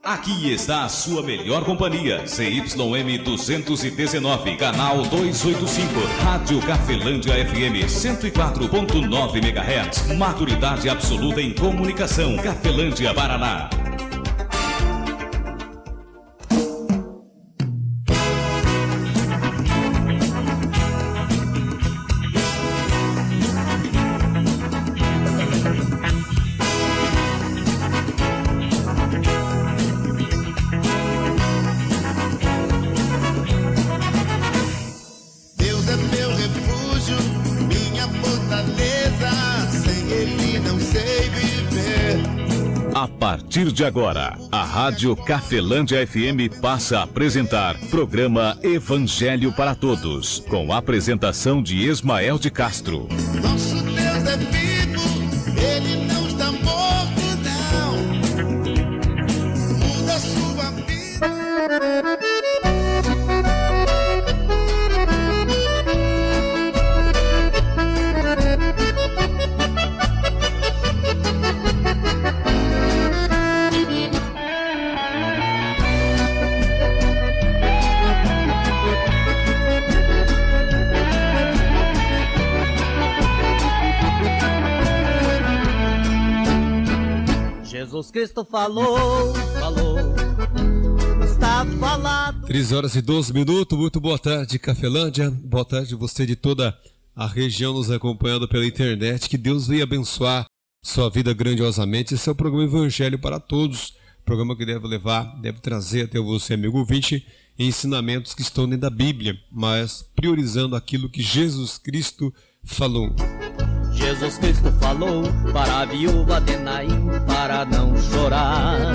Aqui está a sua melhor companhia, CYM 219, canal 285, Rádio Cafelândia FM 104.9 MHz, maturidade absoluta em comunicação, Cafelândia, Paraná. A partir de agora, a Rádio Cafelândia FM passa a apresentar programa Evangelho para Todos, com a apresentação de Esmael de Castro. Nosso Deus é vivo, Ele não está morto, não. Muda sua vida. Jesus Cristo falou, está falado. 3h12, muito boa tarde, Cafelândia, boa tarde você de toda a região nos acompanhando pela internet, que Deus venha abençoar sua vida grandiosamente. Esse é o programa Evangelho para Todos, programa que deve trazer até você, amigo ouvinte, ensinamentos que estão dentro da Bíblia, mas priorizando aquilo que Jesus Cristo falou. Jesus Cristo falou para a viúva de Naim, para não chorar.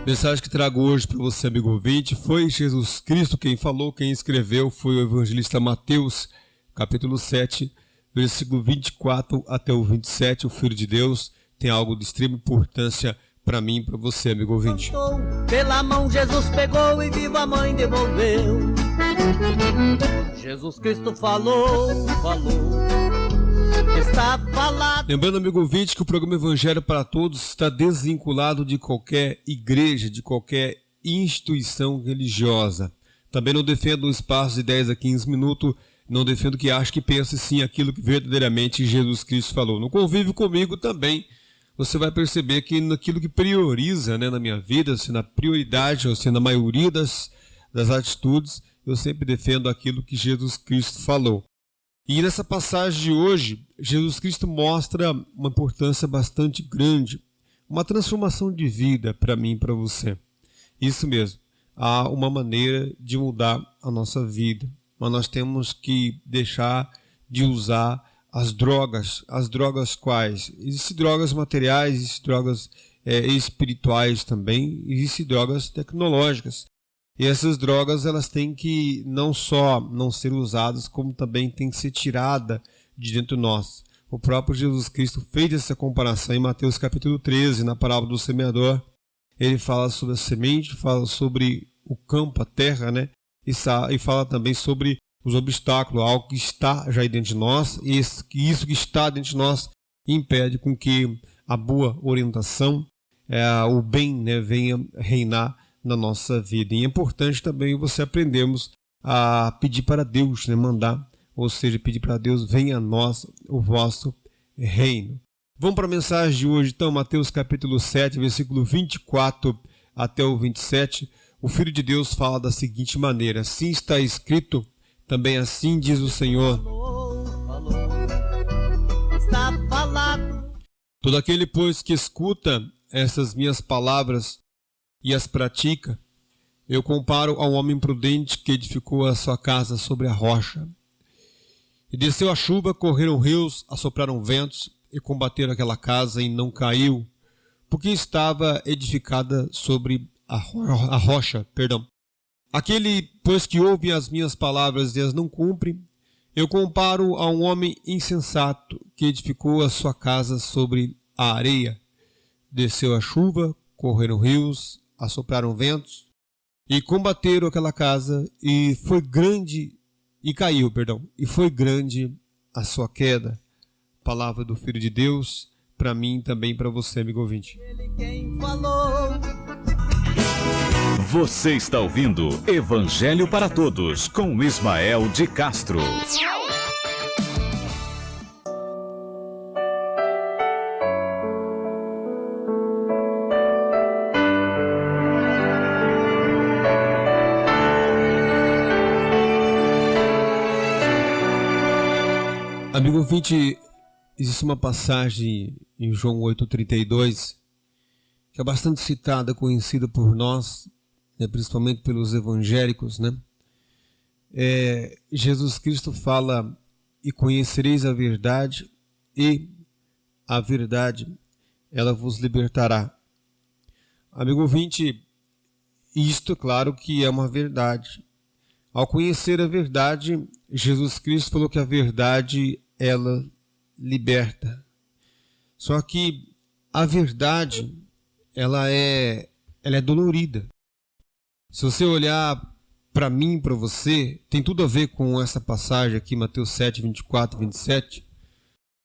Mensagem que trago hoje para você, amigo ouvinte, foi Jesus Cristo quem falou, quem escreveu foi o evangelista Mateus, capítulo 7, versículo 24 até o 27, o Filho de Deus tem algo de extrema importância para mim e para você, amigo ouvinte. Pela mão Jesus pegou e viva a mãe devolveu. Jesus Cristo falou. Está falado. Lembrando, amigo ouvinte, que o programa Evangelho para Todos está desvinculado de qualquer igreja, de qualquer instituição religiosa. Também não defendo um espaço de 10 a 15 minutos, não defendo que ache que pense sim aquilo que verdadeiramente Jesus Cristo falou. No convívio comigo também, você vai perceber que naquilo que prioriza, na minha vida, se na prioridade ou se na maioria das atitudes, eu sempre defendo aquilo que Jesus Cristo falou. E nessa passagem de hoje, Jesus Cristo mostra uma importância bastante grande, uma transformação de vida para mim e para você. Isso mesmo, há uma maneira de mudar a nossa vida, mas nós temos que deixar de usar as drogas. As drogas quais? Existem drogas materiais, existem drogas espirituais também, existem drogas tecnológicas. E essas drogas, elas têm que não só não ser usadas, como também têm que ser tiradas de dentro de nós. O próprio Jesus Cristo fez essa comparação em Mateus capítulo 13, na parábola do semeador. Ele fala sobre a semente, fala sobre o campo, a terra, e fala também sobre os obstáculos, algo que está já dentro de nós, e isso que está dentro de nós impede com que a boa orientação, o bem, venha reinar na nossa vida. E é importante também você aprendermos a pedir para Deus, mandar, ou seja, pedir para Deus, venha a nós o vosso reino. Vamos para a mensagem de hoje, então, Mateus capítulo 7, versículo 24 até o 27. O Filho de Deus fala da seguinte maneira: assim está escrito, também assim diz o Senhor. Está falado. Todo aquele, pois, que escuta essas minhas palavras e as pratica, eu comparo ao homem prudente que edificou a sua casa sobre a rocha. E desceu a chuva, correram rios, assopraram ventos, e combateram aquela casa, e não caiu, porque estava edificada sobre a rocha. Aquele, pois, que ouve as minhas palavras e as não cumpre, eu comparo a um homem insensato que edificou a sua casa sobre a areia. Desceu a chuva, correram rios, assopraram ventos e combateram aquela casa, e foi grande, e foi grande a sua queda. Palavra do Filho de Deus, para mim e também para você, amigo ouvinte. Ele quem falou, Você está ouvindo Evangelho para Todos com Ismael de Castro. Amigo ouvinte, existe uma passagem em João 8,32 que é bastante citada, conhecida por nós, né, principalmente pelos evangélicos, né? Jesus Cristo fala: e conhecereis a verdade, e a verdade ela vos libertará. Amigo ouvinte, isto é claro que é uma verdade. Ao conhecer a verdade, Jesus Cristo falou que a verdade ela liberta. Só que a verdade ela é dolorida. Se você olhar para mim, para você, tem tudo a ver com essa passagem aqui, Mateus 7, 24 e 27.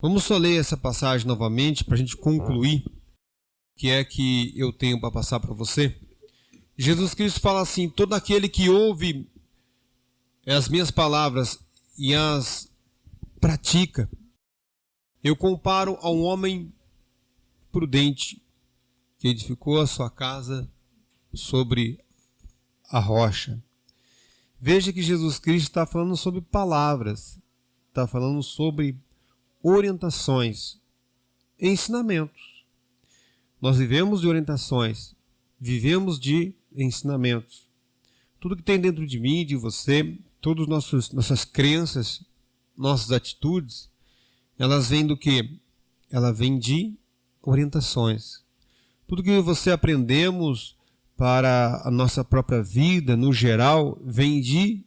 Vamos só ler essa passagem novamente para a gente concluir o que é que eu tenho para passar para você. Jesus Cristo fala assim: todo aquele que ouve as minhas palavras e as pratica, eu comparo a um homem prudente que edificou a sua casa sobre a rocha. Veja que Jesus Cristo está falando sobre palavras, está falando sobre orientações, ensinamentos. Nós vivemos de orientações, vivemos de ensinamentos. Tudo que tem dentro de mim, de você, todas nossas crenças, nossas atitudes, elas vêm do quê? Ela vem de orientações. Tudo que você aprendemos para a nossa própria vida, no geral, vem de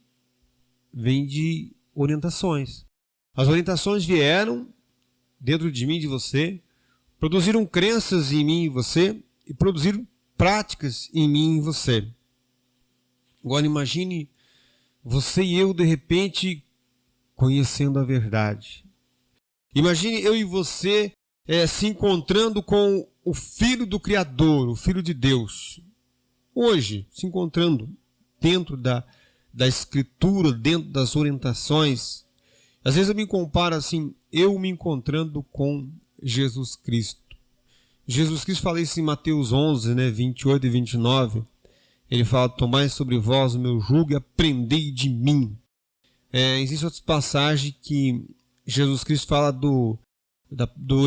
orientações. As orientações vieram dentro de mim e de você, produziram crenças em mim e você, e produziram práticas em mim e você. Agora imagine você e eu, de repente, conhecendo a verdade. Imagine eu e você se encontrando com o Filho do Criador, o Filho de Deus. Hoje, se encontrando dentro da Escritura, dentro das orientações. Às vezes eu me comparo assim, eu me encontrando com Jesus Cristo. Jesus Cristo fala isso em Mateus 11, 28 e 29. Ele fala: tomai sobre vós o meu jugo e aprendei de mim. Existe outra passagem que Jesus Cristo fala do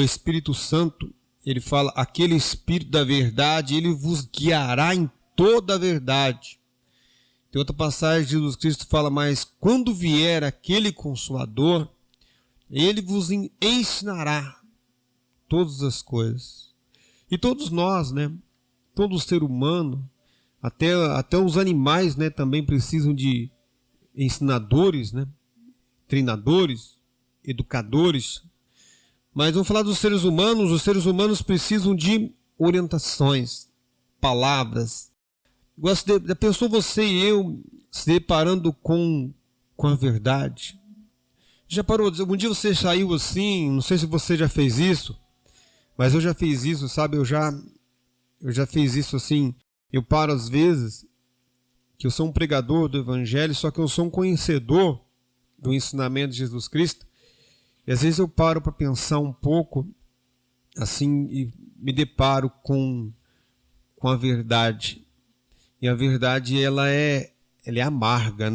Espírito Santo. Ele fala: aquele Espírito da verdade, ele vos guiará em toda a verdade. Tem outra passagem, Jesus Cristo fala: mas quando vier aquele Consolador, ele vos ensinará todas as coisas. E todos nós, todo ser humano, até os animais, também precisam de ensinadores, treinadores, educadores. Mas vamos falar dos seres humanos. Os seres humanos precisam de orientações, palavras. Já pensou você e eu se deparando com a verdade? Já parou? Algum dia você saiu assim? Não sei se você já fez isso, mas eu já fiz isso, sabe? Eu já fiz isso assim. Eu paro às vezes, que eu sou um pregador do Evangelho, só que eu sou um conhecedor do ensinamento de Jesus Cristo. E às vezes eu paro para pensar um pouco, assim, e me deparo com a verdade. E a verdade, ela é amarga,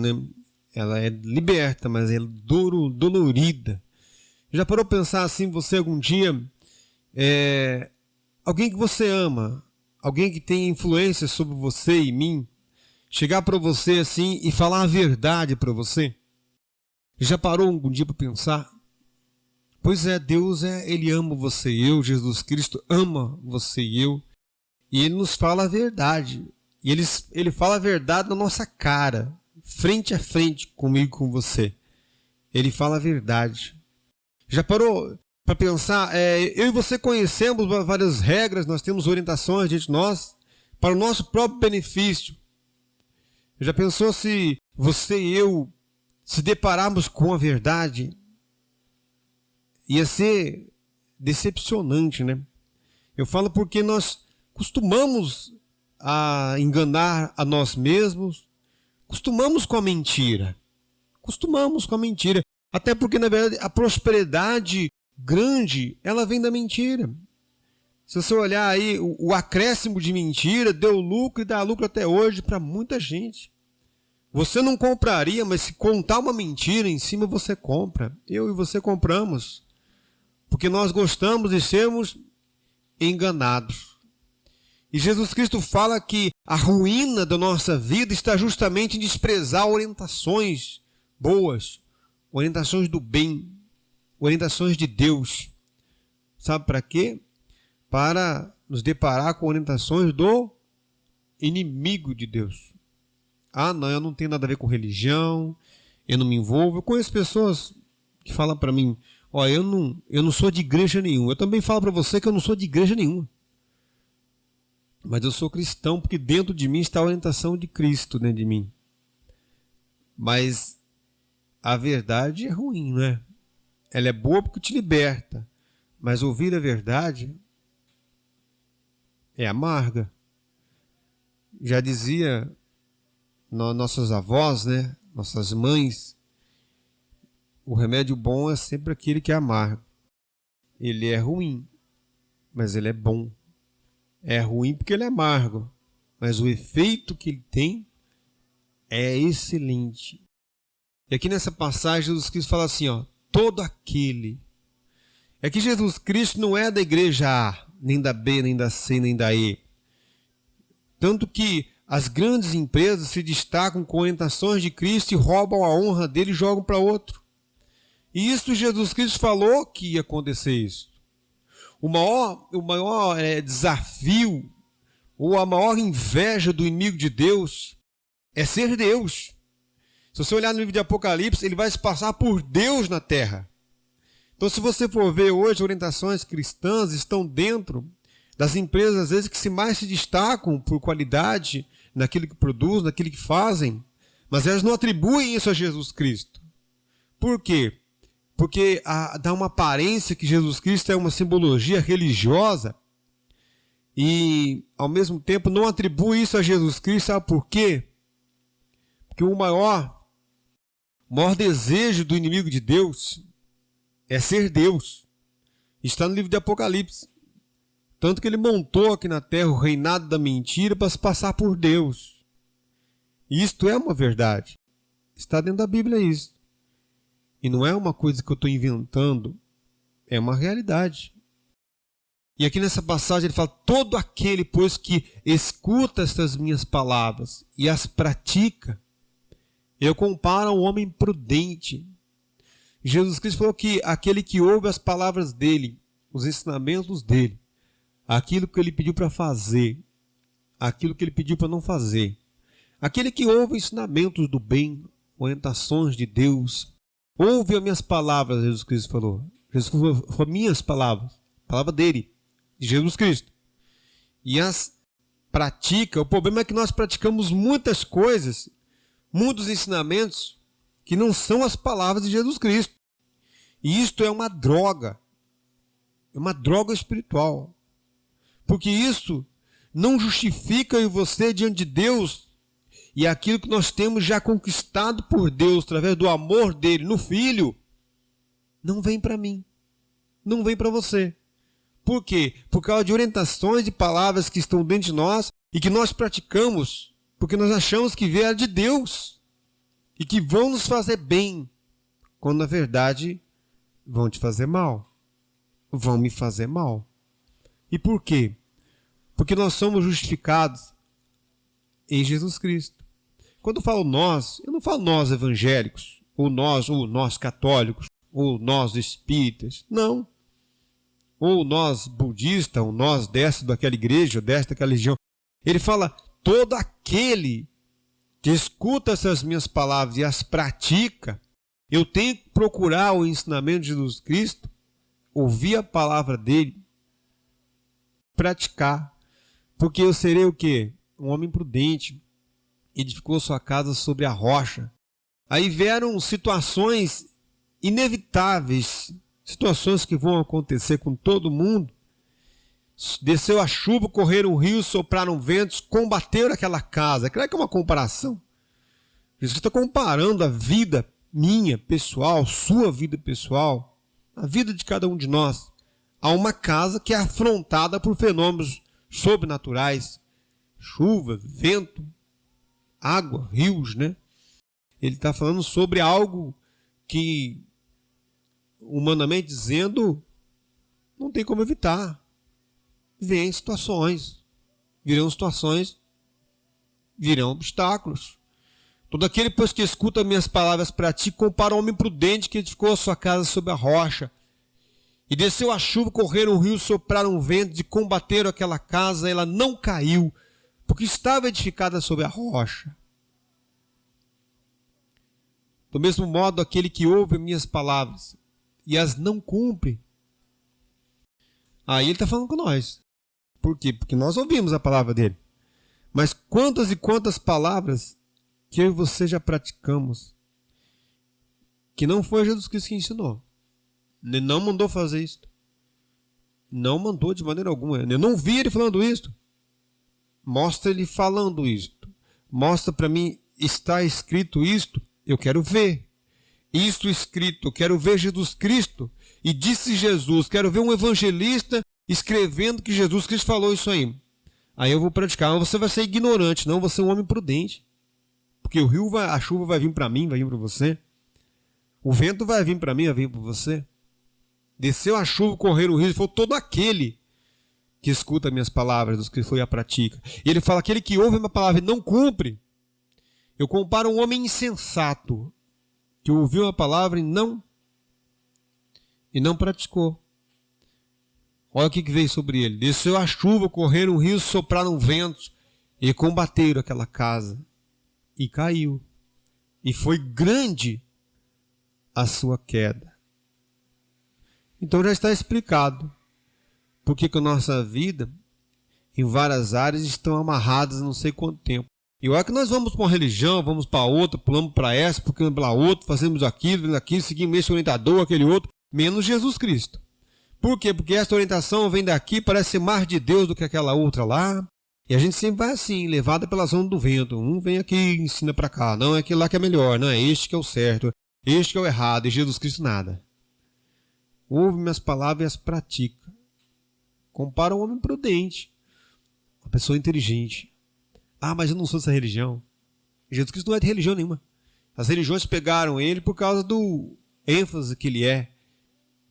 Ela é liberta, mas é dolorida. Já parou para pensar assim, você algum dia, alguém que você ama, alguém que tem influência sobre você e mim, chegar para você assim e falar a verdade para você? Já parou algum dia para pensar? Pois é, Deus Ele ama você e eu, Jesus Cristo ama você e eu, e Ele nos fala a verdade. E Ele fala a verdade na nossa cara, frente a frente comigo e com você. Ele fala a verdade. Já parou para pensar? Eu e você conhecemos várias regras, nós temos orientações diante de nós para o nosso próprio benefício. Já pensou se você e eu se depararmos com a verdade? Ia ser decepcionante, Eu falo porque nós costumamos a enganar a nós mesmos, costumamos com a mentira. Costumamos com a mentira. Até porque, na verdade, a prosperidade grande, ela vem da mentira. Se você olhar aí, o acréscimo de mentira deu lucro e dá lucro até hoje para muita gente. Você não compraria, mas se contar uma mentira em cima, você compra. Eu e você compramos. Porque nós gostamos de sermos enganados. E Jesus Cristo fala que a ruína da nossa vida está justamente em desprezar orientações boas, orientações do bem, orientações de Deus. Sabe para quê? Para nos deparar com orientações do inimigo de Deus. Ah, não, eu não tenho nada a ver com religião, eu não me envolvo. Eu conheço pessoas que falam para mim, ó, eu não sou de igreja nenhuma. Eu também falo para você que eu não sou de igreja nenhuma. Mas eu sou cristão porque dentro de mim está a orientação de Cristo dentro de mim. Mas a verdade é ruim, não é? Ela é boa porque te liberta. Mas ouvir a verdade é amarga. Já dizia nossas avós, né? Nossas mães, o remédio bom é sempre aquele que é amargo. Ele é ruim, mas ele é bom. É ruim porque ele é amargo, mas o efeito que ele tem é excelente. E aqui nessa passagem, Jesus Cristo fala assim, ó, todo aquele. É que Jesus Cristo não é da igreja A, nem da B, nem da C, nem da E. Tanto que as grandes empresas se destacam com orientações de Cristo e roubam a honra dele e jogam para outro. E isso Jesus Cristo falou que ia acontecer isso. O maior desafio, ou a maior inveja do inimigo de Deus é ser Deus. Se você olhar no livro de Apocalipse, ele vai se passar por Deus na terra. Então, se você for ver hoje, orientações cristãs estão dentro das empresas, às vezes, que mais se destacam por qualidade naquilo que produzem, naquilo que fazem, mas elas não atribuem isso a Jesus Cristo. Por quê? Porque dá uma aparência que Jesus Cristo é uma simbologia religiosa e, ao mesmo tempo, não atribui isso a Jesus Cristo. Sabe por quê? Porque o maior desejo do inimigo de Deus é ser Deus. Está no livro de Apocalipse. Tanto que ele montou aqui na terra o reinado da mentira para se passar por Deus. E isto é uma verdade. Está dentro da Bíblia isso. E não é uma coisa que eu estou inventando, é uma realidade. E aqui nessa passagem ele fala, todo aquele, pois, que escuta estas minhas palavras e as pratica, eu comparo ao homem prudente. Jesus Cristo falou que aquele que ouve as palavras dele, os ensinamentos dele, aquilo que ele pediu para fazer, aquilo que ele pediu para não fazer, aquele que ouve ensinamentos do bem, orientações de Deus, ouve as minhas palavras, Jesus Cristo falou. Jesus falou minhas palavras, palavra dele, de Jesus Cristo. E as pratica. O problema é que nós praticamos muitas coisas, muitos ensinamentos, que não são as palavras de Jesus Cristo. E isto é uma droga espiritual. Porque isso não justifica eu e você diante de Deus e aquilo que nós temos já conquistado por Deus através do amor dele no Filho, não vem para mim, não vem para você. Por quê? Por causa de orientações e palavras que estão dentro de nós e que nós praticamos porque nós achamos que vieram de Deus e que vão nos fazer bem, quando na verdade vão te fazer mal, vão me fazer mal. E por quê? Porque nós somos justificados em Jesus Cristo. Quando eu falo nós, eu não falo nós evangélicos, ou nós católicos, ou nós espíritas, não. Ou nós budistas, ou nós desta daquela igreja, ou desta daquela religião. Ele fala, todo aquele que escuta essas minhas palavras e as pratica, eu tenho que procurar o ensinamento de Jesus Cristo, ouvir a palavra dele, praticar. Porque eu serei o quê? Um homem prudente, edificou sua casa sobre a rocha. Aí vieram situações inevitáveis, situações que vão acontecer com todo mundo, Desceu a chuva, correram rios, sopraram ventos, combateram aquela casa. Claro que é uma comparação. Jesus está comparando a vida minha, pessoal, sua vida pessoal, a vida de cada um de nós, a uma casa que é afrontada por fenômenos sobrenaturais. Chuva, vento, água, rios, né? Ele está falando sobre algo que, humanamente dizendo, não tem como evitar. Vêm situações, virão obstáculos. Todo aquele, pois, que escuta minhas palavras para ti, compara o homem prudente que edificou a sua casa sobre a rocha. E desceu a chuva, correram o rio, sopraram ventos e combateram aquela casa, ela não caiu, porque estava edificada sobre a rocha. Do mesmo modo, aquele que ouve minhas palavras e as não cumpre. Aí ele está falando com nós. Por quê? Porque nós ouvimos a palavra dele. Mas quantas e quantas palavras que eu e você já praticamos, que não foi Jesus Cristo que ensinou. Ele não mandou fazer isso. Não mandou de maneira alguma. Eu não vi ele falando isso. Mostra ele falando isto. Mostra para mim, está escrito isto, eu quero ver. Isto escrito, eu quero ver Jesus Cristo. E disse Jesus, quero ver um evangelista escrevendo que Jesus Cristo falou isso aí. Aí eu vou praticar. Mas você vai ser ignorante, não, você é um homem prudente. Porque o rio, a chuva vai vir para mim, vai vir para você. O vento vai vir para mim, vai vir para você. Desceu a chuva, correram o rio, foi todo aquele que escuta minhas palavras, dos que foi a pratica. E ele fala, aquele que ouve a minha palavra e não cumpre. Eu comparo um homem insensato, que ouviu a palavra e não praticou. Olha o que veio sobre ele. Desceu a chuva, correram rios, sopraram ventos e combateram aquela casa. E caiu. E foi grande a sua queda. Então já está explicado porque que a nossa vida, em várias áreas, estão amarradas não sei quanto tempo. E olha que nós vamos para uma religião, vamos para outra, pulamos para essa, pulamos para outra, fazemos aquilo, seguimos esse orientador, aquele outro, menos Jesus Cristo. Por quê? Porque essa orientação vem daqui, parece ser mais de Deus do que aquela outra lá. E a gente sempre vai assim, levada pela zona do vento. Um vem aqui e ensina para cá. Não, é aquele lá que é melhor. Não, é este que é o certo. Este que é o errado. E Jesus Cristo nada. Ouve minhas palavras e as pratica. Compara um homem prudente. Uma pessoa inteligente. Ah, mas eu não sou dessa religião. Jesus Cristo não é de religião nenhuma. As religiões pegaram ele por causa do ênfase que ele é.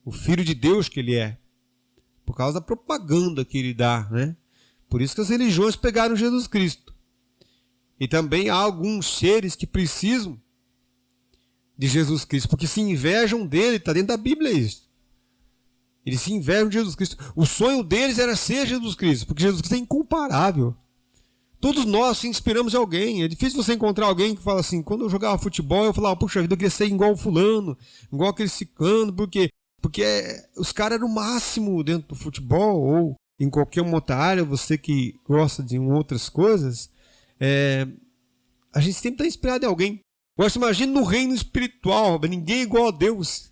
O Filho de Deus que ele é. Por causa da propaganda que ele dá, né? Por isso que as religiões pegaram Jesus Cristo. E também há alguns seres que precisam de Jesus Cristo, porque se invejam dele, está dentro da Bíblia isso. Eles se invejam de Jesus Cristo. O sonho deles era ser Jesus Cristo, porque Jesus Cristo é incomparável. Todos nós se inspiramos em alguém. É difícil você encontrar alguém que fala assim, quando eu jogava futebol, eu falava, puxa vida, eu queria ser igual o fulano, igual aquele ciclano, porque os caras eram o máximo dentro do futebol, ou em qualquer outra área, você que gosta de outras coisas, a gente sempre está inspirado em alguém. Agora, você imagina no reino espiritual, ninguém é igual a Deus.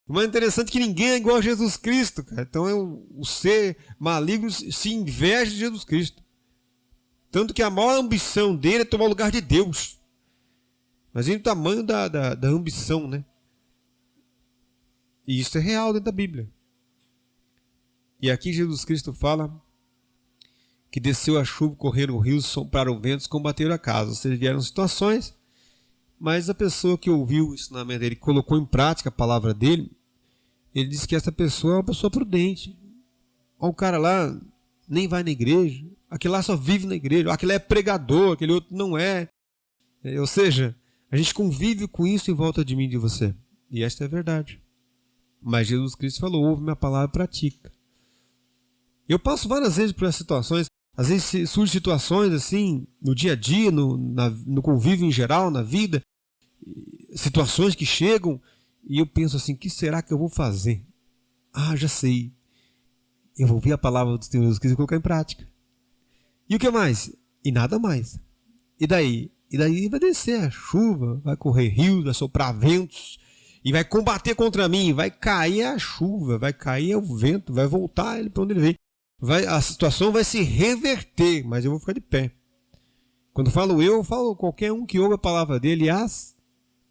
O mais interessante é que ninguém é igual a Jesus Cristo, cara. Então o ser maligno se inveja de Jesus Cristo. Tanto que a maior ambição dele é tomar o lugar de Deus. Imagina o tamanho da ambição, né? E isso é real dentro da Bíblia. E aqui Jesus Cristo fala que desceu a chuva, correram o rio, sopraram ventos, combateram a casa. Ou seja, vieram situações, mas a pessoa que ouviu o ensinamento dele, colocou em prática a palavra dele, ele disse que essa pessoa é uma pessoa prudente. Olha, o cara lá nem vai na igreja, aquele lá só vive na igreja, aquele é pregador, aquele outro não é. Ou seja, a gente convive com isso em volta de mim e de você. E esta é a verdade. Mas Jesus Cristo falou, ouve minha palavra e pratica. Eu passo várias vezes por essas situações. Às vezes surgem situações assim, no dia a dia, no convívio em geral, na vida. Situações que chegam e eu penso assim, o que será que eu vou fazer? Ah, já sei. Eu vou ouvir a palavra do Senhor Jesus Cristo e colocar em prática. E o que mais? E nada mais. E daí? E daí vai descer a chuva, vai correr rios, vai soprar ventos, e vai combater contra mim, vai cair a chuva, vai cair o vento, vai voltar ele para onde ele veio. a situação vai se reverter, mas eu vou ficar de pé. Quando falo eu falo qualquer um que ouve a palavra dele e as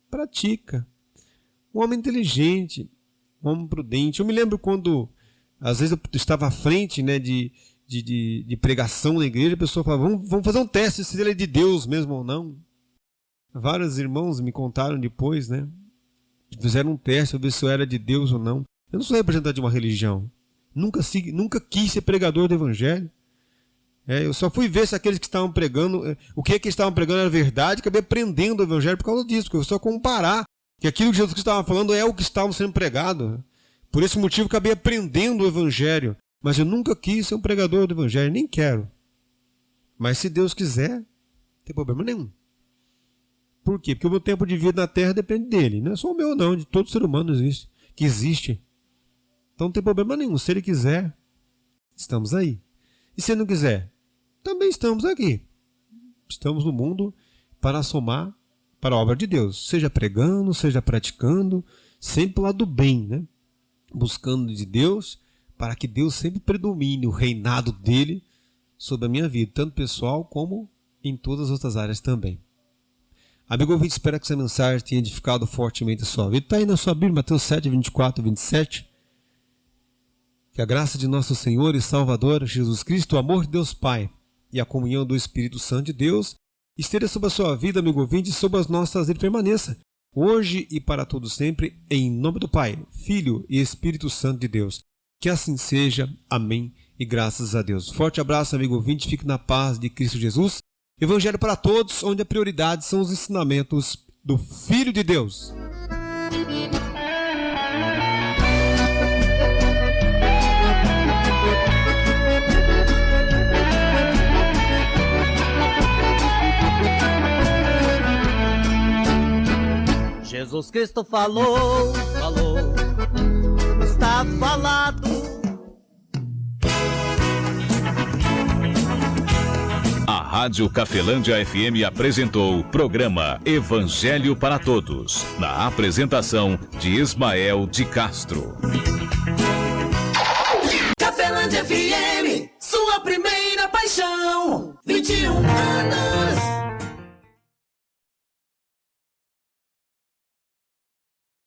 pratica. Um homem inteligente, um homem prudente. Eu me lembro quando, às vezes, eu estava à frente, né, de pregação na igreja, a pessoa falava, vamos fazer um teste se ele é de Deus mesmo ou não. Vários irmãos me contaram depois, né? Fizeram um teste para ver se eu era de Deus ou não. Eu não sou representante de uma religião. Nunca quis ser pregador do evangelho. Eu só fui ver se aqueles que estavam pregando, o que eles estavam pregando era verdade, acabei aprendendo o evangelho por causa disso, porque eu só comparar que aquilo que Jesus Cristo estava falando é o que estava sendo pregado. Por esse motivo acabei aprendendo o evangelho. Mas eu nunca quis ser um pregador do evangelho, nem quero. Mas se Deus quiser, não tem problema nenhum. Por quê? Porque o meu tempo de vida na terra depende dele. Não é só o meu não, de todo ser humano que existe. Então não tem problema nenhum. Se ele quiser, estamos aí. E se ele não quiser, também estamos aqui. Estamos no mundo para somar para a obra de Deus. Seja pregando, seja praticando, sempre lá do bem, né? Buscando de Deus, para que Deus sempre predomine o reinado dele sobre a minha vida, tanto pessoal como em todas as outras áreas também. Amigo ouvinte, espero que essa mensagem tenha edificado fortemente a sua vida. Está aí na sua Bíblia, Mateus 7, 24 e 27. Que a graça de nosso Senhor e Salvador Jesus Cristo, o amor de Deus Pai e a comunhão do Espírito Santo de Deus esteja sobre a sua vida, amigo ouvinte, e sobre as nossas vidas permaneça, hoje e para todos sempre, em nome do Pai, Filho e Espírito Santo de Deus. Que assim seja. Amém e graças a Deus. Forte abraço, amigo ouvinte, fique na paz de Cristo Jesus. Evangelho para todos, onde a prioridade são os ensinamentos do Filho de Deus. Jesus Cristo falou, está falado. A Rádio Cafelândia FM apresentou o programa Evangelho para Todos, na apresentação de Ismael de Castro.